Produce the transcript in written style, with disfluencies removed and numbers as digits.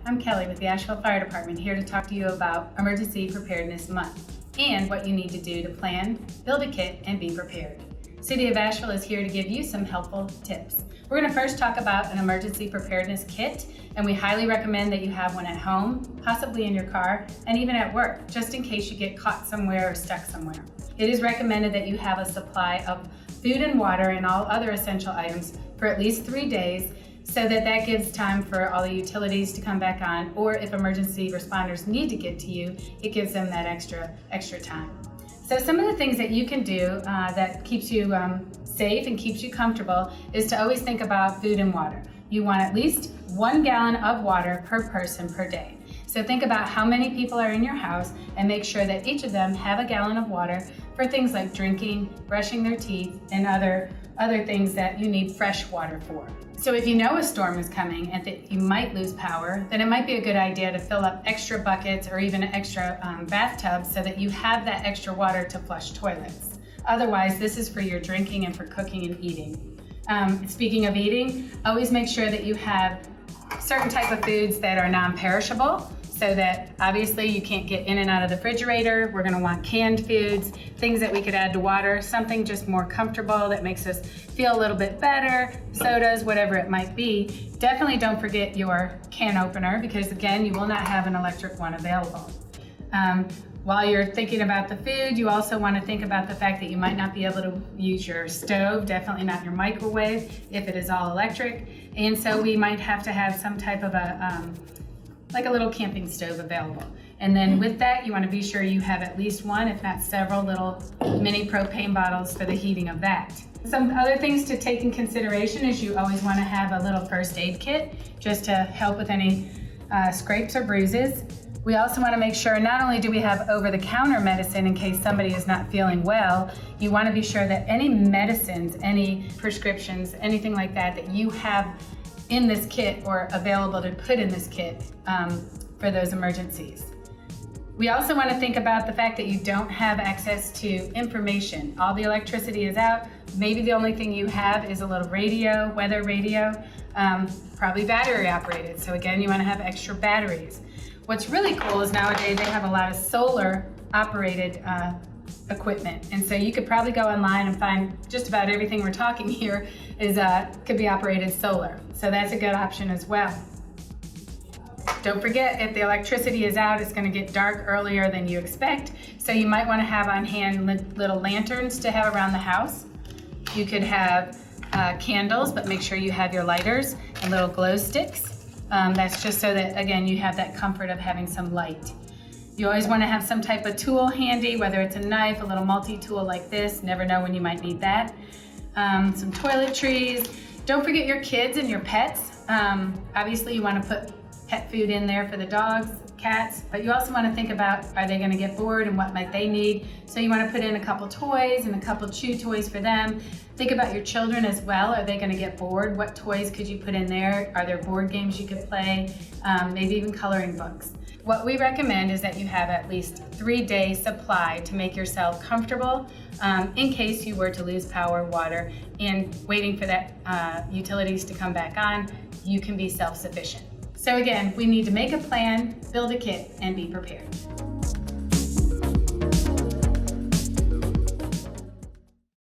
I'm Kelly with the Asheville Fire Department, here to talk to you about Emergency Preparedness Month and what you need to do to plan, build a kit, and be prepared. City of Asheville is here to give you some helpful tips. We're going to first talk about an emergency preparedness kit, and we highly recommend that you have one at home, possibly in your car, and even at work, just in case you get caught somewhere or stuck somewhere. It is recommended that you have a supply of food and water and all other essential items for at least 3 days, so that gives time for all the utilities to come back on, or if emergency responders need to get to you, it gives them that extra time. So some of the things that you can do that keeps you safe and keeps you comfortable is to always think about food and water. You want at least 1 gallon of water per person per day. So think about how many people are in your house and make sure that each of them have a gallon of water for things like drinking, brushing their teeth, and other things that you need fresh water for. So if you know a storm is coming and that you might lose power, then it might be a good idea to fill up extra buckets or even extra bathtubs so that you have that extra water to flush toilets. Otherwise, this is for your drinking and for cooking and eating. Speaking of eating, always make sure that you have certain type of foods that are non-perishable, so that obviously you can't get in and out of the refrigerator. We're gonna want canned foods, things that we could add to water, something just more comfortable that makes us feel a little bit better, sodas, whatever it might be. Definitely don't forget your can opener, because again, you will not have an electric one available. While you're thinking about the food, you also want to think about the fact that you might not be able to use your stove, definitely not your microwave if it is all electric. And so we might have to have some type of like a little camping stove available. And then with that, you want to be sure you have at least one, if not several, little mini propane bottles for the heating of that. Some other things to take in consideration is you always want to have a little first aid kit just to help with any scrapes or bruises. We also want to make sure not only do we have over-the-counter medicine in case somebody is not feeling well, you want to be sure that any medicines, any prescriptions, anything like that you have in this kit or available to put in this kit for those emergencies. We also want to think about the fact that you don't have access to information. All the electricity is out. Maybe the only thing you have is a little radio, weather radio, probably battery operated. So again, you want to have extra batteries. What's really cool is nowadays they have a lot of solar operated equipment. And so you could probably go online and find just about everything we're talking here could be operated solar. So that's a good option as well. Don't forget, if the electricity is out, it's going to get dark earlier than you expect. So you might want to have on hand little lanterns to have around the house. You could have candles, but make sure you have your lighters and little glow sticks. That's just so that, again, you have that comfort of having some light. You always want to have some type of tool handy, whether it's a knife, a little multi-tool like this. Never know when you might need that. Some toiletries. Don't forget your kids and your pets. Obviously, you want to put pet food in there for the dogs, cats, but you also want to think about, are they going to get bored and what might they need? So you want to put in a couple toys and a couple chew toys for them. Think about your children as well. Are they going to get bored? What toys could you put in there? Are there board games you could play? Maybe even coloring books. What we recommend is that you have at least 3-day supply to make yourself comfortable in case you were to lose power, water, and waiting for that utilities to come back on, you can be self-sufficient. So again, we need to make a plan, build a kit, and be prepared.